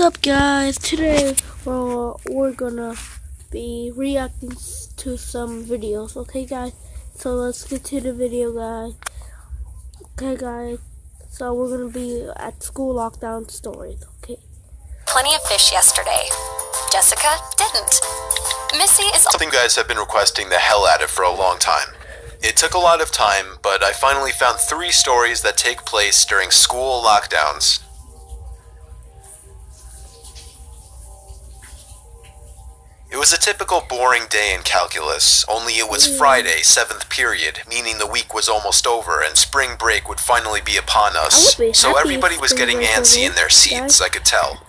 What's up, guys? Today we're gonna be reacting to some videos. Okay, guys, so let's get to the video, guys. Okay, guys, so we're gonna be at school lockdown stories. Okay, Plenty of fish yesterday. Jessica didn't. Missy is something you guys have been requesting the hell out of for a long time. It took a lot of time, but I finally found 3 stories that take place during school lockdowns. It was a typical boring day in calculus, only it was Friday, 7th period, meaning the week was almost over and spring break would finally be upon us. So everybody was getting antsy in their seats, I could tell.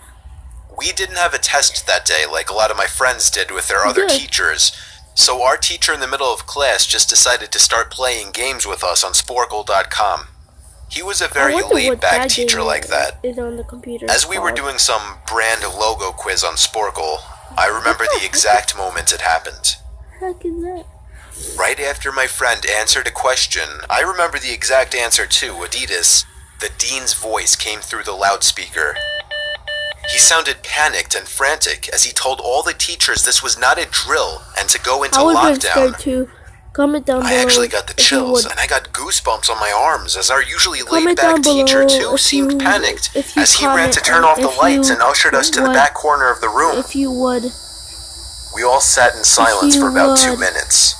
We didn't have a test that day like a lot of my friends did with their other teachers, so our teacher in the middle of class just decided to start playing games with us on Sporkle.com. He was a very laid-back teacher like that. As we were doing some brand logo quiz on Sporkle, I remember the exact moment it happened. heck is that? Right after my friend answered a question, I remember the exact answer too, Adidas. The dean's voice came through the loudspeaker. He sounded panicked and frantic as he told all the teachers this was not a drill and to go into lockdown. Too. Comment down below. I actually got the chills and I got goosebumps on my arms as our usually laid-back teacher too seemed panicked as he ran to turn off the lights and ushered us to the back corner of the room. If you would. We all sat in silence for about 2 minutes,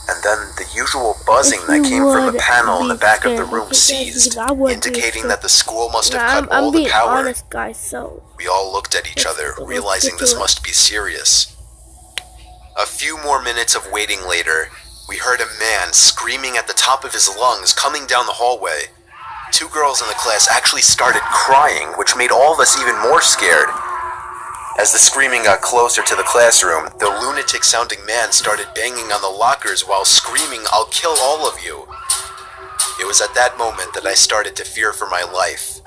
and then the usual buzzing that came from a panel in the back of the room ceased, indicating that the school must have cut all the power. Honest, guys, so we all looked at each other, realizing this must be serious. A few more minutes of waiting later, we heard a man screaming at the top of his lungs coming down the hallway. 2 girls in the class actually started crying, which made all of us even more scared. As the screaming got closer to the classroom, the lunatic-sounding man started banging on the lockers while screaming, "I'll kill all of you." It was at that moment that I started to fear for my life.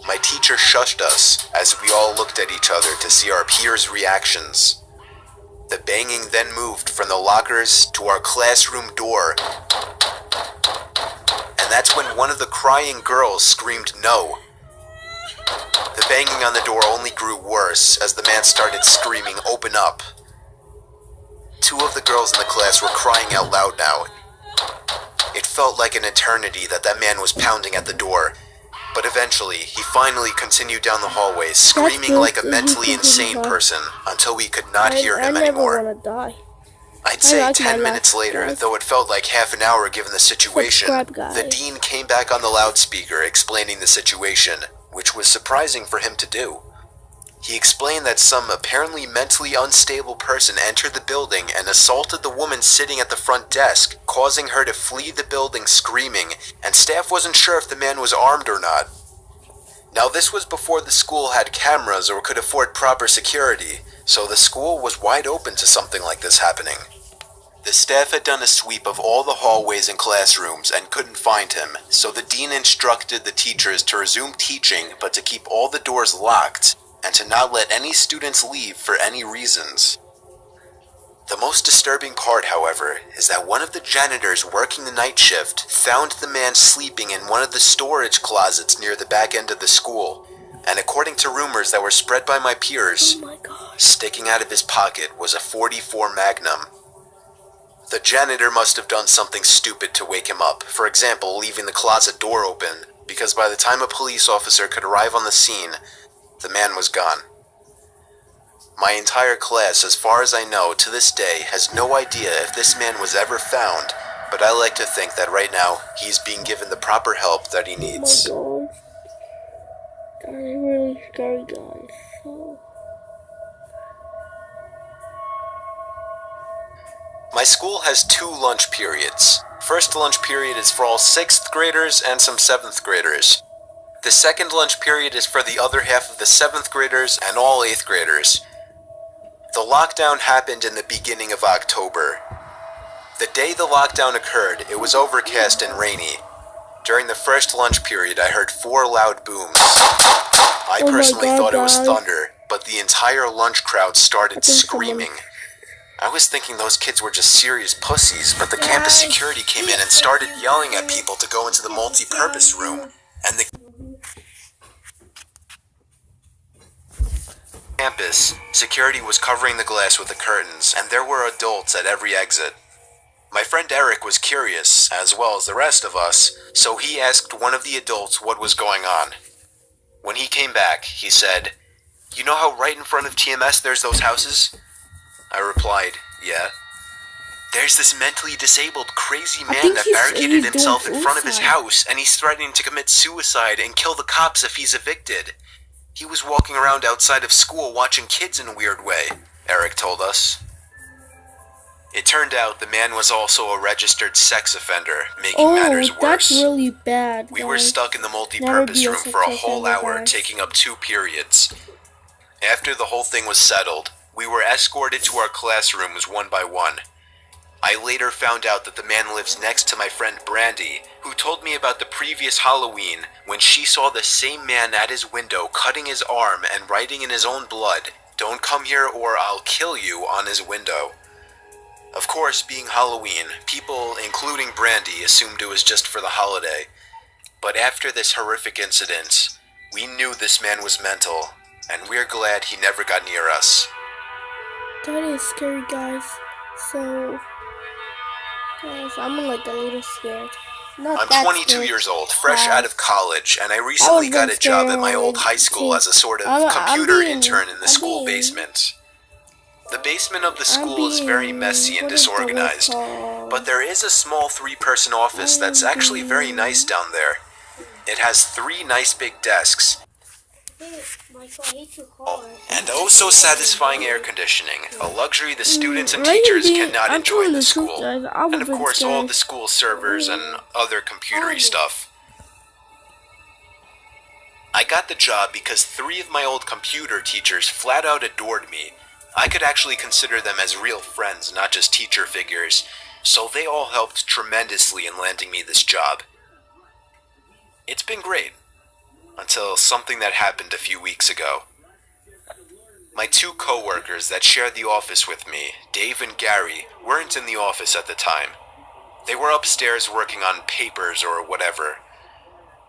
My teacher shushed us as we all looked at each other to see our peers' reactions. The banging then moved from the lockers to our classroom door, and that's when one of the crying girls screamed no. The banging on the door only grew worse as the man started screaming, "Open up." 2 of the girls in the class were crying out loud now. It felt like an eternity that man was pounding at the door, but eventually he finally continued down the hallway, screaming like a mentally insane person until we could not hear him anymore. I never want to die. I'd say 10 minutes later, though it felt like half an hour given the situation, the dean came back on the loudspeaker explaining the situation, which was surprising for him to do. He explained that some apparently mentally unstable person entered the building and assaulted the woman sitting at the front desk, causing her to flee the building screaming, and staff wasn't sure if the man was armed or not. Now this was before the school had cameras or could afford proper security, so the school was wide open to something like this happening. The staff had done a sweep of all the hallways and classrooms and couldn't find him, so the dean instructed the teachers to resume teaching but to keep all the doors locked and to not let any students leave for any reasons. The most disturbing part, however, is that one of the janitors working the night shift found the man sleeping in one of the storage closets near the back end of the school, and according to rumors that were spread by my peers, sticking out of his pocket was a .44 Magnum. The janitor must have done something stupid to wake him up, for example, leaving the closet door open, because by the time a police officer could arrive on the scene, the man was gone. My entire class, as far as I know, to this day, has no idea if this man was ever found, but I like to think that right now, he's being given the proper help that he needs. Oh my god. That's really scary, guys. My school has 2 lunch periods. First lunch period is for all 6th graders and some 7th graders. The second lunch period is for the other half of the 7th graders and all 8th graders. The lockdown happened in the beginning of October. The day the lockdown occurred, it was overcast and rainy. During the first lunch period, I heard 4 loud booms. I personally thought it was thunder, but the entire lunch crowd started screaming. I was thinking those kids were just serious pussies, but the campus security came in and started yelling at people to go into the multi-purpose room, and the campus, security was covering the glass with the curtains, and there were adults at every exit. My friend Eric was curious, as well as the rest of us, so he asked one of the adults what was going on. When he came back, he said, "You know how right in front of TMS there's those houses?" I replied, "Yeah." "There's this mentally disabled, crazy man that barricaded himself in front of his house, and he's threatening to commit suicide and kill the cops if he's evicted. He was walking around outside of school watching kids in a weird way," Eric told us. It turned out the man was also a registered sex offender, making matters worse. That's really bad. We were stuck in the multi-purpose room for a whole hour, taking up 2 periods. After the whole thing was settled, we were escorted to our classrooms one by one. I later found out that the man lives next to my friend Brandy, who told me about the previous Halloween when she saw the same man at his window cutting his arm and writing in his own blood, "Don't come here or I'll kill you," on his window. Of course, being Halloween, people, including Brandy, assumed it was just for the holiday. But after this horrific incident, we knew this man was mental, and we're glad he never got near us. That is scary, guys. So, guys, I'm like a little scared. I'm 22 years old, fresh out of college, and I recently got a job at my old high school as a sort of computer intern in the school basement. The basement of the school is very messy and disorganized, but there is a small 3-person office that's actually very nice down there. It has 3 nice big desks, and oh so satisfying air conditioning, a luxury the students and teachers cannot enjoy in the school, and of course all the school servers and other computery stuff. I got the job because 3 of my old computer teachers flat out adored me. I could actually consider them as real friends, not just teacher figures, so they all helped tremendously in landing me this job. It's been great, until something that happened a few weeks ago. My 2 co-workers that shared the office with me, Dave and Gary, weren't in the office at the time. They were upstairs working on papers or whatever.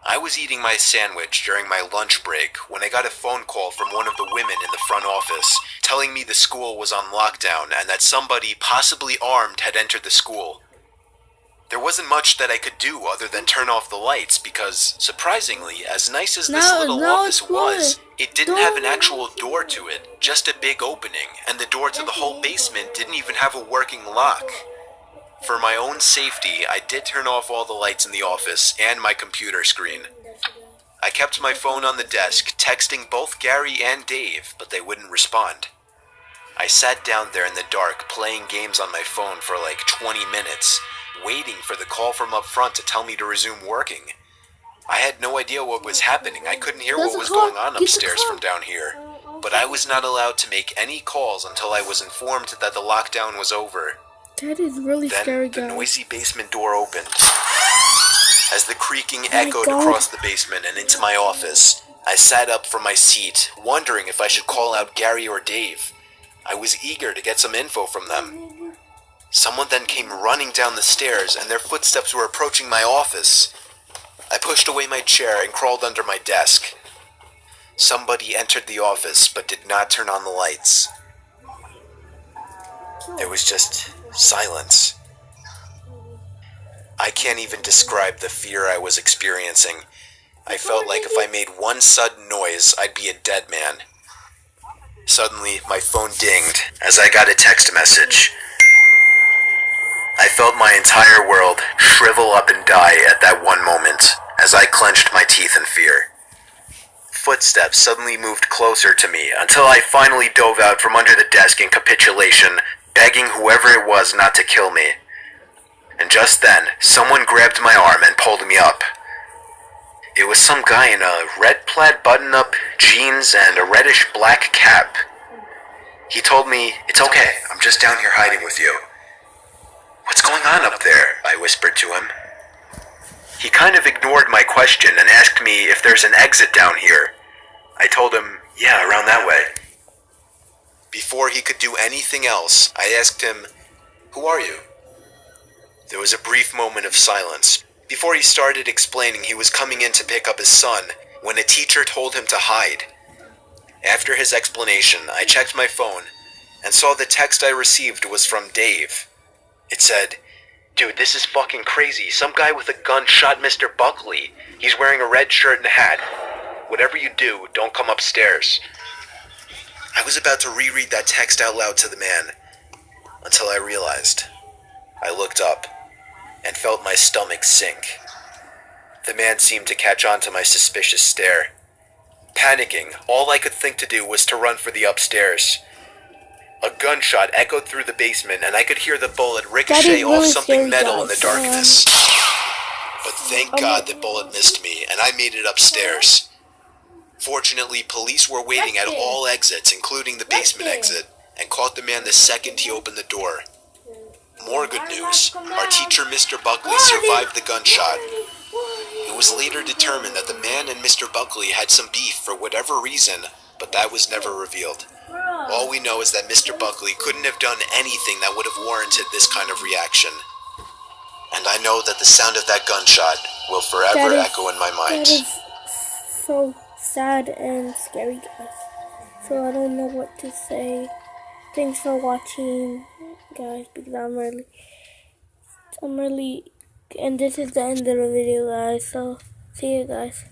I was eating my sandwich during my lunch break when I got a phone call from one of the women in the front office telling me the school was on lockdown and that somebody, possibly armed, had entered the school. There wasn't much that I could do other than turn off the lights because, surprisingly, as nice as this little office was, it didn't have an actual door to it, just a big opening, and the door to the whole basement didn't even have a working lock. For my own safety, I did turn off all the lights in the office and my computer screen. I kept my phone on the desk, texting both Gary and Dave, but they wouldn't respond. I sat down there in the dark, playing games on my phone for like 20 minutes, waiting for the call from up front to tell me to resume working. I had no idea what was happening. I couldn't hear what was going on upstairs from down here. But I was not allowed to make any calls until I was informed that the lockdown was over. That is really scary, guys. Then the noisy basement door opened. As the creaking echoed across the basement and into my office, I sat up from my seat, wondering if I should call out Gary or Dave. I was eager to get some info from them. Someone then came running down the stairs, and their footsteps were approaching my office. I pushed away my chair and crawled under my desk. Somebody entered the office, but did not turn on the lights. There was just silence. I can't even describe the fear I was experiencing. I felt like if I made one sudden noise, I'd be a dead man. Suddenly, my phone dinged as I got a text message. I felt my entire world shrivel up and die at that one moment as I clenched my teeth in fear. Footsteps suddenly moved closer to me until I finally dove out from under the desk in capitulation, begging whoever it was not to kill me. And just then, someone grabbed my arm and pulled me up. It was some guy in a red plaid button-up, jeans, and a reddish-black cap. He told me, "It's okay, I'm just down here hiding with you." "What's going on up there?" I whispered to him. He kind of ignored my question and asked me if there's an exit down here. I told him, "Yeah, around that way." Before he could do anything else, I asked him, "Who are you?" There was a brief moment of silence. Before he started explaining he was coming in to pick up his son, when a teacher told him to hide. After his explanation, I checked my phone and saw the text I received was from Dave. It said, "Dude, this is fucking crazy. Some guy with a gun shot Mr. Buckley. He's wearing a red shirt and hat. Whatever you do, don't come upstairs." I was about to reread that text out loud to the man until I realized. I looked up and felt my stomach sink. The man seemed to catch on to my suspicious stare. Panicking, all I could think to do was to run for the upstairs. A gunshot echoed through the basement, and I could hear the bullet ricochet off something metal in the darkness. But thank God the bullet missed me, and I made it upstairs. Fortunately, police were waiting at all exits, including the basement exit, and caught the man the second he opened the door. More good news. Our teacher, Mr. Buckley, survived the gunshot. It was later determined that the man and Mr. Buckley had some beef for whatever reason, but that was never revealed. All we know is that Mr. Buckley couldn't have done anything that would have warranted this kind of reaction. And I know that the sound of that gunshot will forever echo in my mind. That is so sad and scary, guys. So I don't know what to say. Thanks for watching, guys, because I'm really, and this is the end of the video, guys. So see you guys.